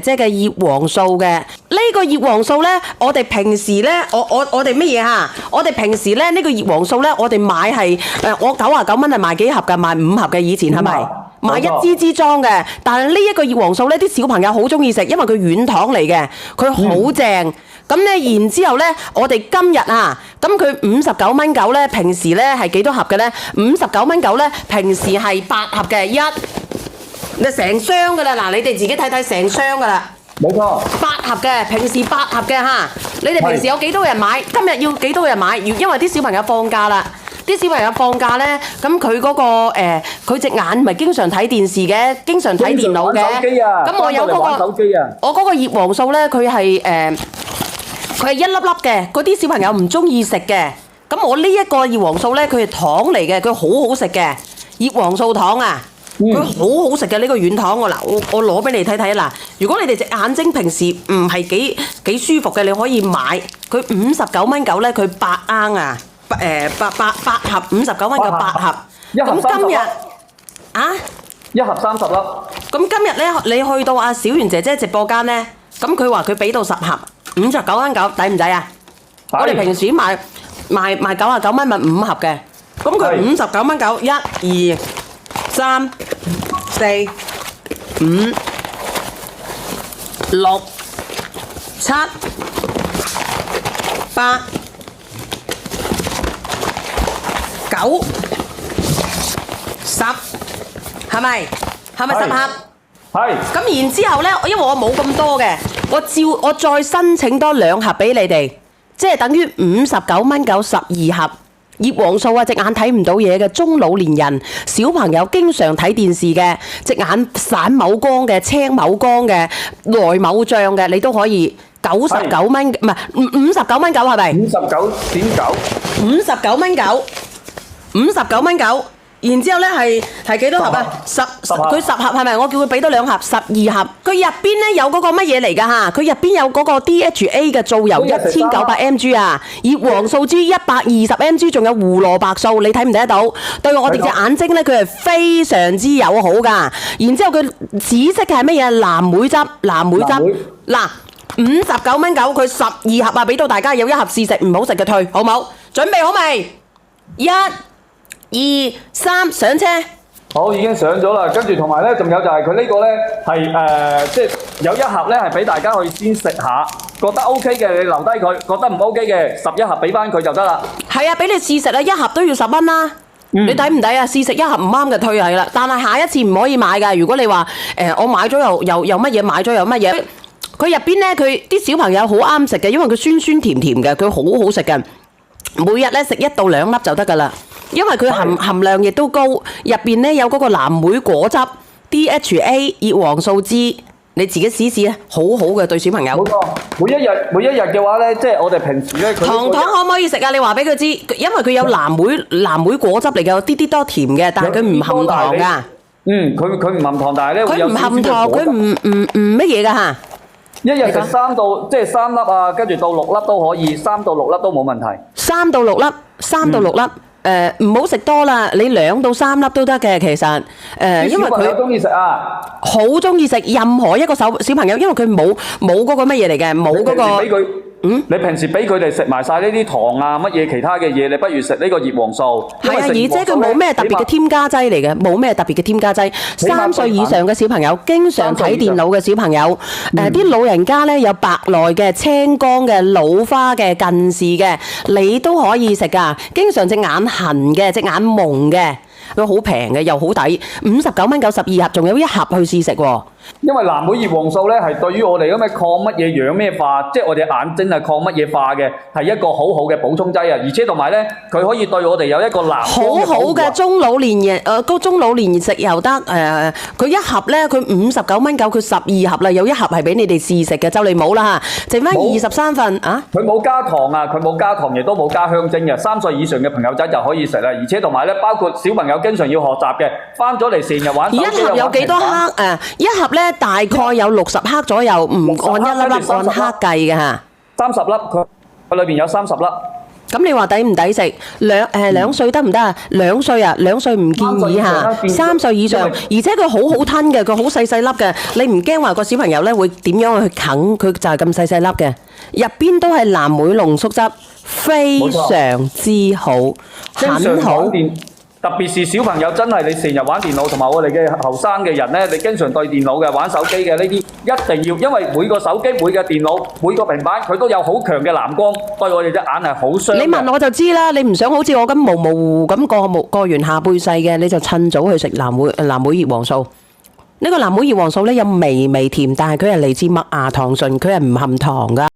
即係嘅葉黃素嘅。呢個葉黃素咧，我哋平時咧，我哋乜嘢嚇？我哋平時咧呢個葉黃素咧，我哋買係我99蚊係賣幾盒㗎？賣5盒嘅以前係咪？買一支裝嘅。但係呢一個葉黃素咧，啲小朋友好中意食，因為佢軟糖嚟嘅，佢好正。咁咧，然之後咧，我哋今日啊，咁佢59蚊9咧，平時咧係幾多盒嘅咧？59蚊9咧，平時係8盒嘅你成箱噶啦，嗱，你哋自己睇睇成箱噶啦，冇錯，8盒嘅，平時8盒嘅嚇，你哋平時有幾多人買？今日要幾多人買？因為啲小朋友放假啦，啲小朋友放假咧，咁佢嗰個佢隻眼唔係經常睇電視嘅，經常睇電腦嘅，咁我有嗰個，我嗰個葉黃素咧，佢係一粒粒嘅，嗰啲小朋友唔中意食嘅。咁我呢一個葉黃素咧，佢係糖嚟嘅，佢好好食嘅葉黃素糖啊，佢好好食嘅呢個軟糖。我攞俾你睇睇嗱。如果你哋隻眼睛平時唔係幾舒服嘅，你可以買佢59蚊9咧，佢8盎啊，八盒59蚊9，8盒。咁今日啊，一盒30粒。咁今日咧，你去到阿小圓姐姐直播間咧，咁佢話佢俾到10盒。59蚊9，抵唔抵啊？我哋平時賣99蚊咪5盒嘅，咁佢59蚊9，1、2、3、4、5、6、7、8、9、10，係咪10盒？係。咁然之後咧，因為我冇咁多嘅，我再申請多2盒俾你哋，即係等於59蚊9 12盒葉黃素啊！隻眼睇唔到嘢嘅中老年人、小朋友經常睇電視嘅，隻眼散某光嘅、青某光嘅、內某脹嘅，你都可以99蚊，唔係59蚊9係咪59.9。59蚊9，59蚊9。然之後咧係幾多盒啊？10佢10盒係咪？我叫佢俾多2盒，12盒。佢入邊咧有嗰個乜嘢嚟㗎嚇？佢入邊有嗰個 DHA 嘅皂油1900 mg 啊，葉黃素之120 mg， 仲有胡蘿蔔素，你睇唔睇得到？對我哋隻眼睛咧，佢係非常之友好㗎。然之後佢紫色係乜嘢？藍莓汁，嗱59蚊9，佢12盒啊，俾到大家有1盒試食，唔好食嘅退，好冇？準備好未？1、2、3，上車。好，已經上咗啦。跟住同埋咧，仲有就係佢呢個咧係即係有1盒咧係俾大家去先食下，覺得 OK 嘅你留低佢，覺得唔 OK 嘅11盒俾翻佢就得啦。係啊，俾你試食啊，1盒都要10蚊啦。你抵唔抵啊？試食1盒唔啱嘅退係啦，但係下一次唔可以買㗎。如果你話我買咗又乜嘢，買咗又乜嘢，佢入邊咧佢啲小朋友好啱食嘅，因為佢酸酸甜甜嘅，佢好好食嘅。每日咧食1到2粒就得㗎啦。因為佢含量亦都高，入邊咧有嗰個藍莓果汁、DHA、葉黃素之，你自己試試啊，好好嘅對小朋友。冇錯，每一日嘅話咧，即係我哋平時咧，糖可唔可以食啊？你話俾佢知，因為佢有藍莓果汁嚟嘅，有啲啲多甜嘅，但係佢唔含糖㗎。佢唔含糖，但係咧佢唔含糖，佢唔乜嘢㗎嚇。一日食3粒啊，跟住到6粒都可以，3到6粒都冇問題。3到6粒。唔好食多啦，你2到3粒都得嘅，其實因為佢中意食啊，好中意食任何一個小朋友，因為佢冇嗰個乜嘢嚟嘅，冇嗰個。你平時俾佢哋食埋晒呢啲糖啊，乜嘢其他嘅嘢，你不如食呢個葉黃素。係啊，而且佢冇咩特別嘅添加劑嚟嘅，冇咩特別嘅添加劑。3歲以上嘅小朋友，經常睇電腦嘅小朋友，啲老人家咧有白內嘅、青光嘅、老花嘅、近視嘅，你都可以食㗎。經常隻眼痕嘅、隻眼矇嘅，佢好平嘅，又好抵，59蚊9 12盒，仲有1盒去試食喎。因為藍莓葉黃素咧係對於我哋咁嘅抗乜嘢養咩化，即係我哋眼睛係抗乜嘢化嘅，係一個好好嘅補充劑啊！而且同埋咧，佢可以對我哋有一個藍光嘅保護。好好嘅中老年人，中老年食又得佢1盒咧，佢59蚊9，佢12盒啦，有1盒係俾你哋試食嘅，就嚟冇啦嚇，剩翻23份啊！佢冇加糖啊，佢冇加糖，亦都冇加香精嘅，3歲以上嘅朋友仔就可以食啦。而且同埋咧，包括小朋友經常要學習嘅，翻咗嚟成日玩手機。1盒有幾多克1盒咧？大概有60克左右，唔按1粒粒按克計嘅嚇。30粒，佢裏邊有30粒。咁你話抵唔抵食？兩歲得唔得啊？2歲啊，2歲唔建議嚇，3歲以上，而且佢好好吞嘅，佢好細細粒嘅，你唔驚話個小朋友咧會點樣去啃？佢就係咁細細粒嘅，入邊都係藍莓濃縮汁，非常之好，很好。特別是小朋友真係你成日玩電腦，同埋我哋嘅後生嘅人咧，你經常對電腦嘅、玩手機嘅呢啲，一定要，因為每個手機、每個電腦、每個平板，佢都有好強嘅藍光，對我哋隻眼係好傷嘅。你問我就知啦，你唔想好似我咁模模糊糊咁過完下半世嘅，你就趁早去食藍莓葉黃素。呢個藍莓葉黃素咧有微微甜，但係佢係嚟自麥芽糖醇，佢係唔含糖㗎。